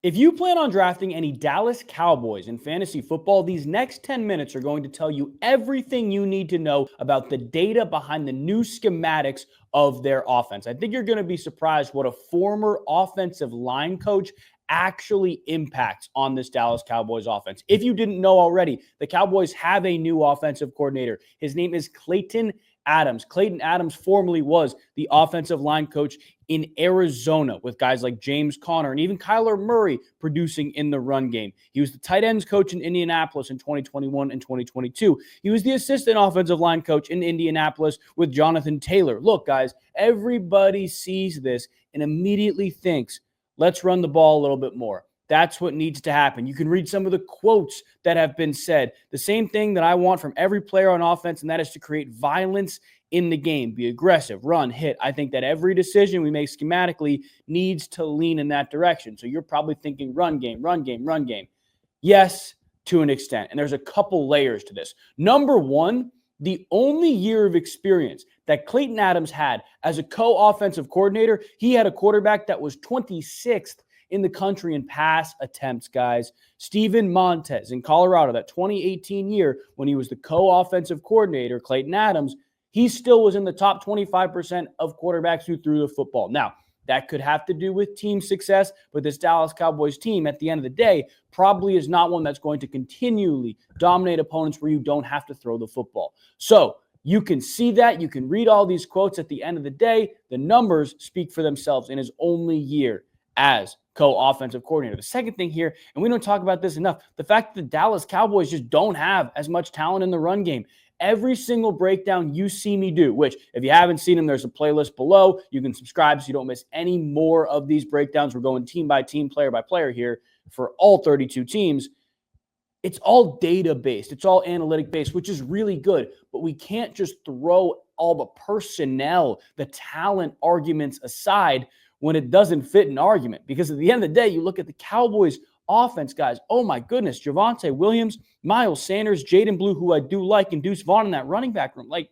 If you plan on drafting any Dallas Cowboys in fantasy football, these next 10 minutes are going to tell you everything you need to know about the data behind the new schematics of their offense. I think you're going to be surprised what a former offensive line coach actually impacts on this Dallas Cowboys offense. If you didn't know already, the Cowboys have a new offensive coordinator. His name is Clayton Adams. Clayton Adams formerly was the offensive line coach in Arizona with guys like James Conner and even Kyler Murray producing in the run game. He was the tight ends coach in Indianapolis in 2021 and 2022. He was the assistant offensive line coach in Indianapolis with Jonathan Taylor. Look, guys, everybody sees this and immediately thinks, let's run the ball a little bit more. That's what needs to happen. You can read some of the quotes that have been said. The same thing that I want from every player on offense, and that is to create violence in the game. Be aggressive, run, hit. I think that every decision we make schematically needs to lean in that direction. So you're probably thinking run game, run game, run game. Yes, to an extent. And there's a couple layers to this. Number one, the only year of experience that Clayton Adams had as a co-offensive coordinator, he had a quarterback that was 26th in the country in pass attempts, guys. Steven Montez in Colorado, that 2018 year when he was the co-offensive coordinator, Clayton Adams, he still was in the top 25% of quarterbacks who threw the football. Now, that could have to do with team success, but this Dallas Cowboys team, at the end of the day, probably is not one that's going to continually dominate opponents where you don't have to throw the football. So you can see that. You can read all these quotes. At the end of the day, the numbers speak for themselves in his only year as co-offensive coordinator. The second thing here, and we don't talk about this enough, the fact that the Dallas Cowboys just don't have as much talent in the run game. Every single breakdown you see me do, which if you haven't seen them, there's a playlist below. You can subscribe so you don't miss any more of these breakdowns. We're going team by team, player by player here for all 32 teams. It's all data-based. It's all analytic-based, which is really good. But we can't just throw all the personnel, the talent arguments aside when it doesn't fit an argument. Because at the end of the day, you look at the Cowboys offense, guys. Oh my goodness. Javonte Williams, Miles Sanders, Jaden Blue, who I do like, and Deuce Vaughn in that running back room. Like,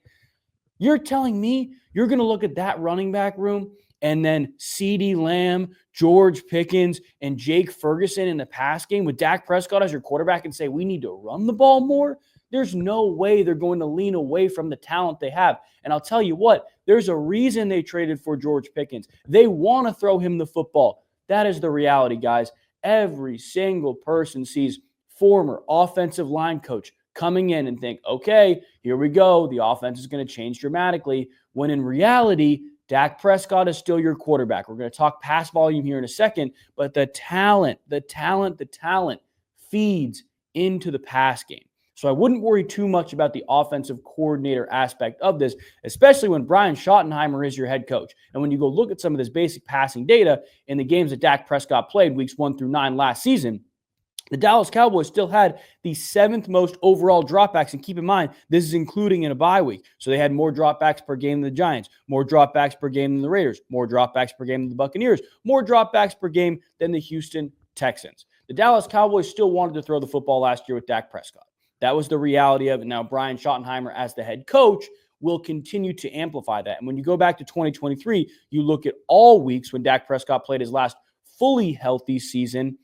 you're telling me you're going to look at that running back room and then CeeDee Lamb, George Pickens, and Jake Ferguson in the pass game with Dak Prescott as your quarterback and say, we need to run the ball more? There's no way they're going to lean away from the talent they have. And I'll tell you what, there's a reason they traded for George Pickens. They want to throw him the football. That is the reality, guys. Every single person sees former offensive line coach coming in and think, okay, here we go. The offense is going to change dramatically. When in reality, Dak Prescott is still your quarterback. We're going to talk pass volume here in a second, but the talent feeds into the pass game. So I wouldn't worry too much about the offensive coordinator aspect of this, especially when Brian Schottenheimer is your head coach. And when you go look at some of this basic passing data in the games that Dak Prescott played weeks 1 through 9 last season, the Dallas Cowboys still had the 7th most overall dropbacks. And keep in mind, this is including in a bye week. So they had more dropbacks per game than the Giants, more dropbacks per game than the Raiders, more dropbacks per game than the Buccaneers, more dropbacks per game than the Houston Texans. The Dallas Cowboys still wanted to throw the football last year with Dak Prescott. That was the reality of it. Now, Brian Schottenheimer, as the head coach, will continue to amplify that. And when you go back to 2023, you look at all weeks when Dak Prescott played his last fully healthy season,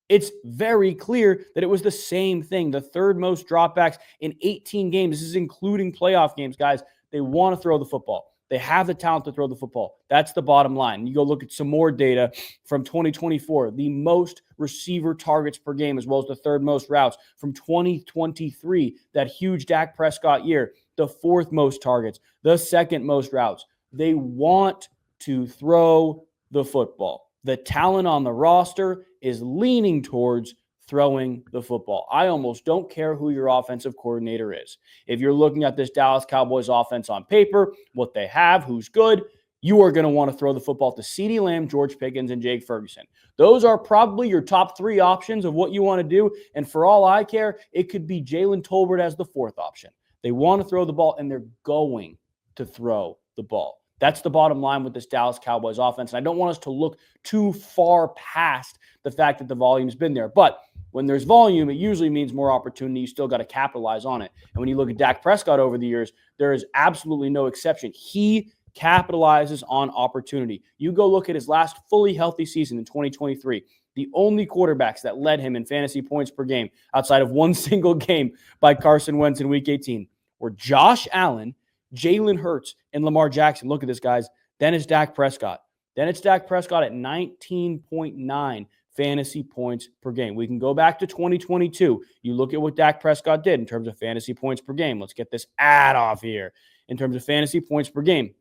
it's very clear that it was the same thing. The 3rd most dropbacks in 18 games. This is including playoff games, guys. They want to throw the football. They have the talent to throw the football. That's the bottom line. You go look at some more data from 2024, the most receiver targets per game, as well as the 3rd most routes. From 2023, that huge Dak Prescott year, the 4th most targets, the 2nd most routes. They want to throw the football. The talent on the roster is leaning towards throwing the football. I almost don't care who your offensive coordinator is. If you're looking at this Dallas Cowboys offense on paper, what they have, who's good, you are going to want to throw the football to CeeDee Lamb, George Pickens, and Jake Ferguson. Those are probably your top 3 options of what you want to do. And for all I care, it could be Jalen Tolbert as the 4th option. They want to throw the ball, and they're going to throw the ball. That's the bottom line with this Dallas Cowboys offense. And I don't want us to look too far past the fact that the volume's been there. But when there's volume, it usually means more opportunity. You still got to capitalize on it. And when you look at Dak Prescott over the years, there is absolutely no exception. He capitalizes on opportunity. You go look at his last fully healthy season in 2023. the only quarterbacks that led him in fantasy points per game outside of one single game by Carson Wentz in Week 18 were Josh Allen, Jalen Hurts, and Lamar Jackson. Look at this, guys. Then it's Dak Prescott. Then it's Dak Prescott at 19.9 fantasy points per game. We can go back to 2022. You look at what Dak Prescott did in terms of fantasy points per game. Let's get this ad off here. In terms of fantasy points per game,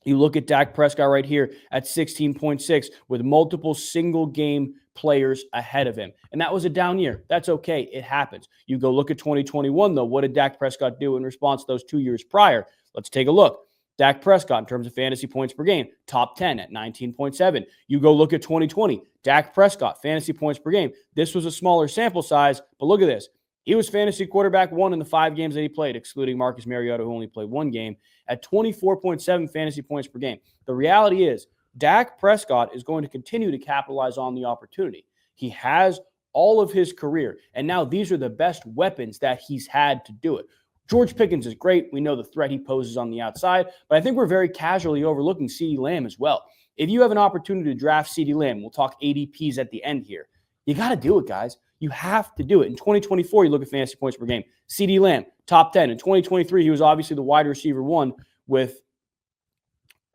you look at Dak Prescott right here at 16.6 with multiple single game players ahead of him. And that was a down year. That's okay. It happens. You go look at 2021, though. What did Dak Prescott do in response to those 2 years prior? Let's take a look. Dak Prescott, in terms of fantasy points per game, top 10 at 19.7. You go look at 2020. Dak Prescott, fantasy points per game. This was a smaller sample size, but look at this. He was fantasy quarterback 1 in the 5 games that he played, excluding Marcus Mariota, who only played 1 game, at 24.7 fantasy points per game. The reality is, Dak Prescott is going to continue to capitalize on the opportunity. He has all of his career, and now these are the best weapons that he's had to do it. George Pickens is great. We know the threat he poses on the outside, but I think we're very casually overlooking CeeDee Lamb as well. If you have an opportunity to draft CeeDee Lamb, we'll talk ADPs at the end here. You got to do it, guys. You have to do it. In 2024, you look at fantasy points per game. CeeDee Lamb, top 10. In 2023, he was obviously the wide receiver 1 with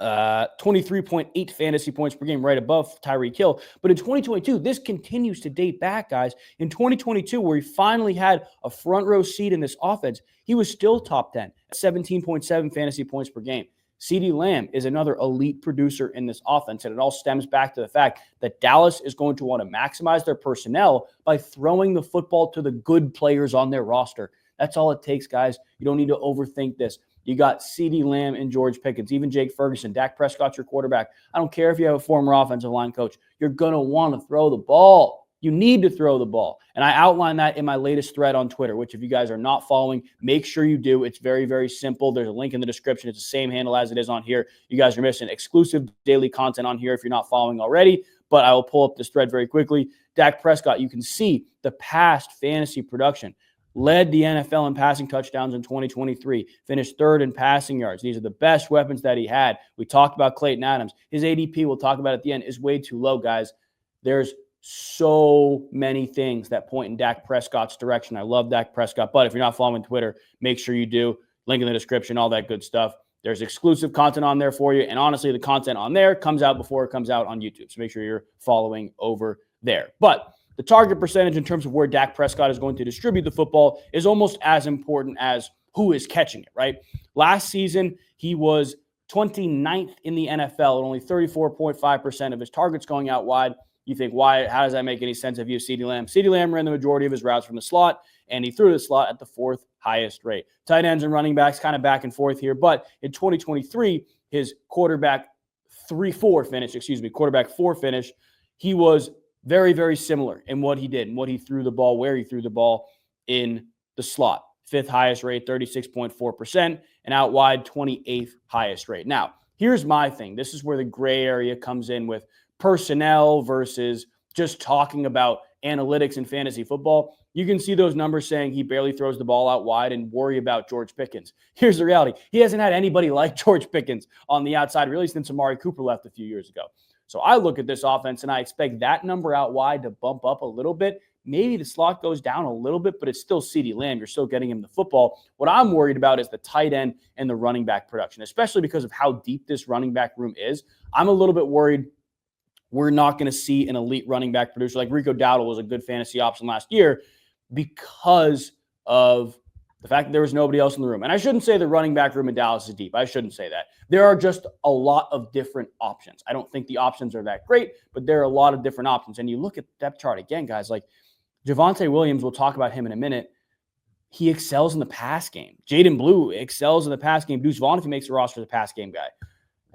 23.8 fantasy points per game, right above Tyreek Hill. But in 2022, this continues to date back, guys. In 2022, where he finally had a front row seat in this offense, he was still top 10, 17.7 fantasy points per game. CeeDee Lamb is another elite producer in this offense, and it all stems back to the fact that Dallas is going to want to maximize their personnel by throwing the football to the good players on their roster. That's all it takes, guys. You don't need to overthink this. You got CeeDee Lamb and George Pickens, even Jake Ferguson. Dak Prescott's your quarterback. I don't care if you have a former offensive line coach. You're going to want to throw the ball. You need to throw the ball. And I outlined that in my latest thread on Twitter, which if you guys are not following, make sure you do. It's very, very simple. There's a link in the description. It's the same handle as it is on here. You guys are missing exclusive daily content on here if you're not following already, but I will pull up this thread very quickly. Dak Prescott, you can see the past fantasy production. Led the NFL in passing touchdowns in 2023, finished 3rd in passing yards. These are the best weapons that he had. We talked about Clayton Adams. His ADP, we'll talk about at the end, is way too low, guys. There's so many things that point in Dak Prescott's direction. I love Dak Prescott, but if you're not following Twitter, make sure you do. Link in the description, all that good stuff. There's exclusive content on there for you, and honestly, the content on there comes out before it comes out on YouTube, so make sure you're following over there. But the target percentage in terms of where Dak Prescott is going to distribute the football is almost as important as who is catching it, right? Last season, he was 29th in the NFL, and only 34.5% of his targets going out wide. You think, why? How does that make any sense if you have CeeDee Lamb? CeeDee Lamb ran the majority of his routes from the slot, and he threw the slot at the 4th highest rate. Tight ends and running backs kind of back and forth here, but in 2023, his quarterback 4 finish, he was very, very similar in what he did and what he threw the ball, where he threw the ball in the slot. 5th highest rate, 36.4%, and out wide, 28th highest rate. Now, here's my thing. This is where the gray area comes in with personnel versus just talking about analytics in fantasy football. You can see those numbers saying he barely throws the ball out wide and worry about George Pickens. Here's the reality. He hasn't had anybody like George Pickens on the outside, really, since Amari Cooper left a few years ago. So I look at this offense and I expect that number out wide to bump up a little bit. Maybe the slot goes down a little bit, but it's still CeeDee Lamb. You're still getting him the football. What I'm worried about is the tight end and the running back production, especially because of how deep this running back room is. I'm a little bit worried we're not going to see an elite running back producer. Like Rico Dowdle was a good fantasy option last year because of the fact that there was nobody else in the room. And I shouldn't say the running back room in Dallas is deep. I shouldn't say that. There are just a lot of different options. I don't think the options are that great, but there are a lot of different options. And you look at the depth chart again, guys, like Javonte Williams, we'll talk about him in a minute. He excels in the pass game. Jaden Blue excels in the pass game. Deuce Vaughn, if he makes the roster, the pass game guy.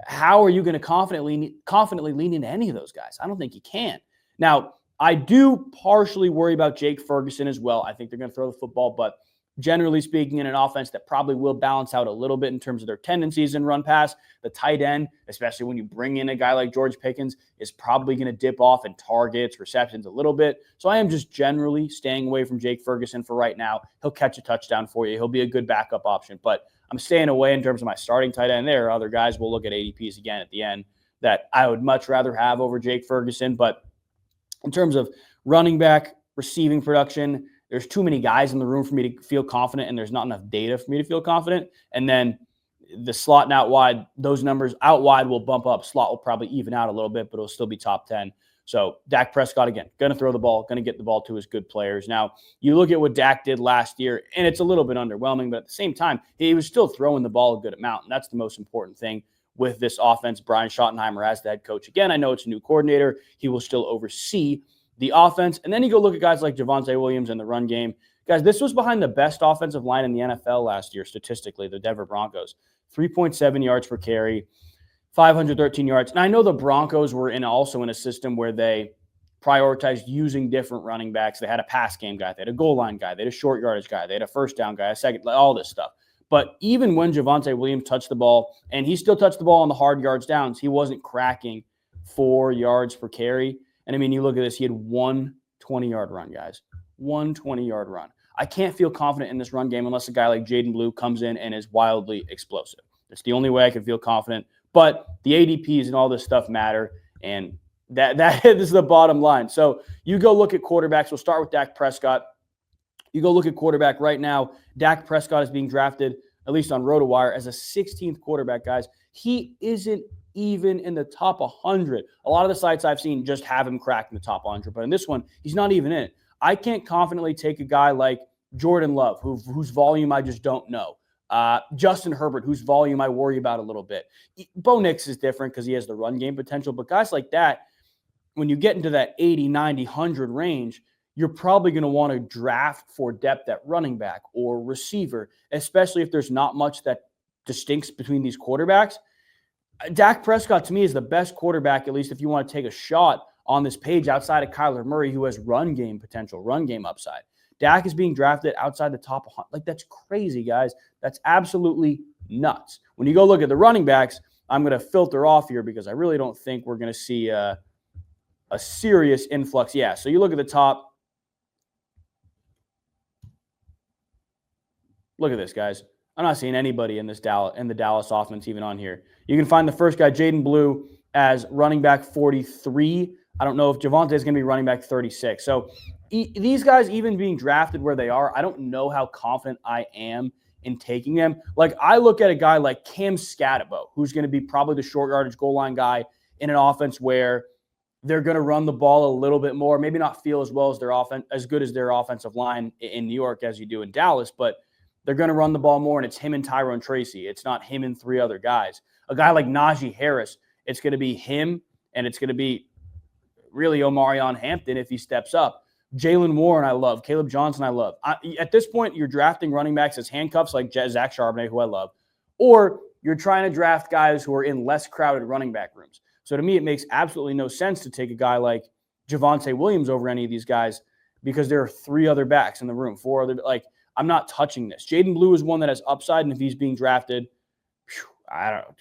How are you going to confidently lean into any of those guys? I don't think you can. Now, I do partially worry about Jake Ferguson as well. I think they're going to throw the football, but generally speaking, in an offense that probably will balance out a little bit in terms of their tendencies in run pass, the tight end, especially when you bring in a guy like George Pickens, is probably going to dip off in targets, receptions a little bit. So I am just generally staying away from Jake Ferguson for right now. He'll catch a touchdown for you. He'll be a good backup option, but I'm staying away in terms of my starting tight end. There are other guys. We'll look at ADPs again at the end that I would much rather have over Jake Ferguson, but In terms of running back, receiving production, there's too many guys in the room for me to feel confident, and there's not enough data for me to feel confident. And then the slot and out wide, those numbers out wide will bump up. Slot will probably even out a little bit, but it'll still be top 10. So Dak Prescott, again, going to throw the ball, going to get the ball to his good players. Now, you look at what Dak did last year, and it's a little bit underwhelming, but at the same time, he was still throwing the ball a good amount, and that's the most important thing with this offense. Brian Schottenheimer as the head coach. Again, I know it's a new coordinator. He will still oversee the offense. And then you go look at guys like Javonte Williams and the run game. Guys, this was behind the best offensive line in the NFL last year, statistically, the Denver Broncos. 3.7 yards per carry, 513 yards. And I know the Broncos were also in a system where they prioritized using different running backs. They had a pass game guy. They had a goal line guy. They had a short yardage guy. They had a first down guy, a second, all this stuff. But even when Javonte Williams touched the ball, and he still touched the ball on the hard yards downs, he wasn't cracking 4 yards per carry. And I mean, you look at this, he had one 20-yard run, guys. One 20-yard run. I can't feel confident in this run game unless a guy like Jaden Blue comes in and is wildly explosive. That's the only way I can feel confident. But the ADPs and all this stuff matter, and that this is the bottom line. So you go look at quarterbacks. We'll start with Dak Prescott. You go look at quarterback right now. Dak Prescott is being drafted, at least on RotoWire, as a 16th quarterback, guys. He isn't even in the top 100. A lot of the sites I've seen just have him cracked in the top 100, but in this one, he's not even in it. I can't confidently take a guy like Jordan Love, whose volume I just don't know. Justin Herbert, whose volume I worry about a little bit. Bo Nix is different because he has the run game potential, but guys like that, when you get into that 80, 90, 100 range, you're probably going to want to draft for depth at running back or receiver, especially if there's not much that distincts between these quarterbacks. Dak Prescott, to me, is the best quarterback, at least if you want to take a shot on this page outside of Kyler Murray, who has run game potential, run game upside. Dak is being drafted outside the top 100. Like, that's crazy, guys. That's absolutely nuts. When you go look at the running backs, I'm going to filter off here because I really don't think we're going to see a serious influx. Yeah, so you look at the top. Look at this, guys. I'm not seeing anybody in the Dallas offense even on here. You can find the first guy, Jaden Blue, as running back 43. I don't know if Javonte is going to be running back 36. So these guys, even being drafted where they are, I don't know how confident I am in taking them. Like, I look at a guy like Cam Scatabo, who's going to be probably the short yardage goal line guy in an offense where they're going to run the ball a little bit more, maybe not feel as well as their offense, as good as their offensive line in New York as you do in Dallas, but they're going to run the ball more, and it's him and Tyrone Tracy. It's not him and 3 other guys. A guy like Najee Harris, it's going to be him, and it's going to be really Omarion Hampton if he steps up. Jalen Warren, I love. Caleb Johnson, I love. At this point, you're drafting running backs as handcuffs like Zach Charbonnet, who I love, or you're trying to draft guys who are in less crowded running back rooms. So to me, it makes absolutely no sense to take a guy like Javonte Williams over any of these guys because there are 3 other backs in the room, 4 other, like, I'm not touching this. Jaden Blue is one that has upside, and if he's being drafted, I don't know,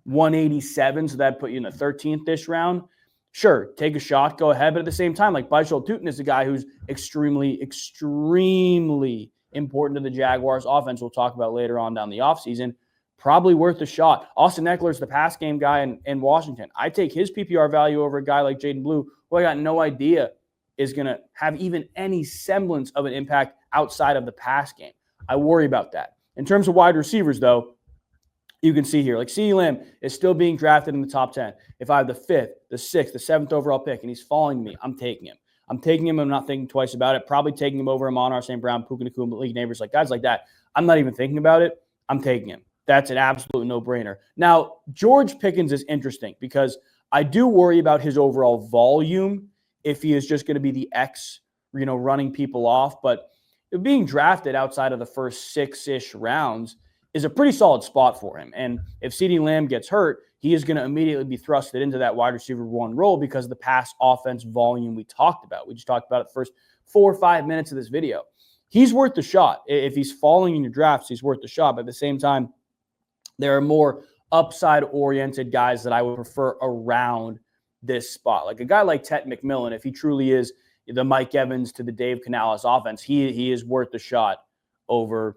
187, so that'd put you in the 13th-ish round. Sure, take a shot, go ahead, but at the same time, like, Bishop Tootin is a guy who's extremely, extremely important to the Jaguars offense. We'll talk about later on down the offseason. Probably worth a shot. Austin Eckler's the pass game guy in Washington. I take his PPR value over a guy like Jaden Blue, who I got no idea is going to have even any semblance of an impact outside of the pass game. I worry about that. In terms of wide receivers, though, you can see here, like, CeeDee Lamb is still being drafted in the top 10. If I have the 5th, the 6th, the 7th overall pick, and he's falling to me, I'm taking him. I'm taking him. I'm not thinking twice about it. Probably taking him over Amon-Ra St. Brown, Puka Nacua, Malik Neighbors, like guys like that. I'm not even thinking about it. I'm taking him. That's an absolute no-brainer. Now, George Pickens is interesting because I do worry about his overall volume if he is just going to be the X, running people off. But being drafted outside of the first 6-ish rounds is a pretty solid spot for him. And if CeeDee Lamb gets hurt, he is going to immediately be thrusted into that wide receiver 1 role because of the pass offense volume we talked about. We just talked about it the first 4 or 5 minutes of this video. He's worth the shot. If he's falling in your drafts, he's worth the shot. But at the same time, there are more upside-oriented guys that I would prefer around this spot. Like a guy like Ted McMillan, if he truly is the Mike Evans to the Dave Canales offense, he is worth the shot over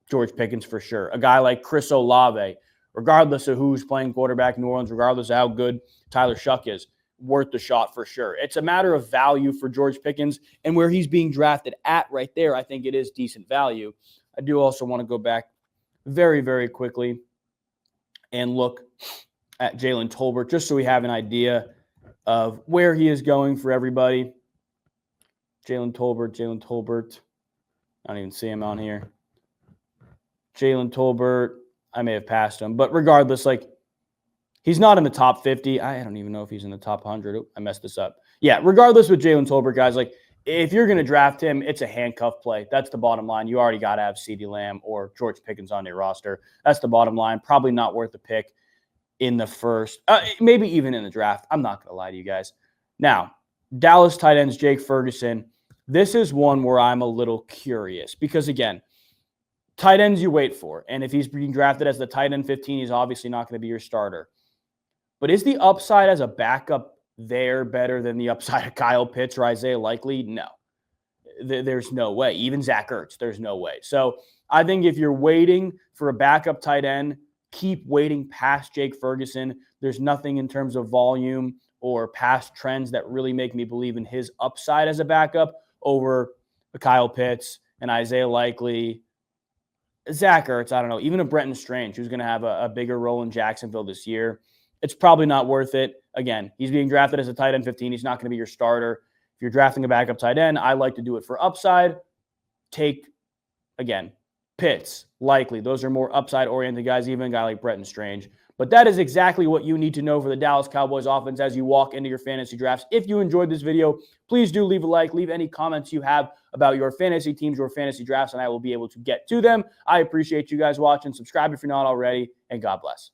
George Pickens for sure. A guy like Chris Olave, regardless of who's playing quarterback in New Orleans, regardless of how good Tyler Shuck is, worth the shot for sure. It's a matter of value for George Pickens, and where he's being drafted at right there, I think it is decent value. I do also want to go back very, very quickly and look at Jalen Tolbert, just so we have an idea of where he is going for everybody. Jalen Tolbert. I don't even see him on here. Jalen Tolbert, I may have passed him, but regardless, like, he's not in the top 50. I don't even know if he's in the top 100. I messed this up. Yeah, regardless with Jalen Tolbert, guys, like, if you're going to draft him, it's a handcuff play. That's the bottom line. You already got to have CeeDee Lamb or George Pickens on your roster. That's the bottom line. Probably not worth a pick in the first, maybe even in the draft. I'm not going to lie to you guys. Now, Dallas tight ends, Jake Ferguson. This is one where I'm a little curious because, again, tight ends you wait for. And if he's being drafted as the tight end 15, he's obviously not going to be your starter. But is the upside as a backup there better than the upside of Kyle Pitts or Isaiah Likely? No. There's no way. Even Zach Ertz, there's no way. So I think if you're waiting for a backup tight end, keep waiting past Jake Ferguson. There's nothing in terms of volume or past trends that really make me believe in his upside as a backup over a Kyle Pitts and Isaiah Likely, Zach Ertz, I don't know, even a Brenton Strange, who's going to have a bigger role in Jacksonville this year. It's probably not worth it. Again, he's being drafted as a tight end 15. He's not going to be your starter. If you're drafting a backup tight end, I like to do it for upside. Take, again, Pitts, Likely. Those are more upside-oriented guys, even a guy like Brenton Strange. But that is exactly what you need to know for the Dallas Cowboys offense as you walk into your fantasy drafts. If you enjoyed this video, please do leave a like. Leave any comments you have about your fantasy teams, your fantasy drafts, and I will be able to get to them. I appreciate you guys watching. Subscribe if you're not already, and God bless.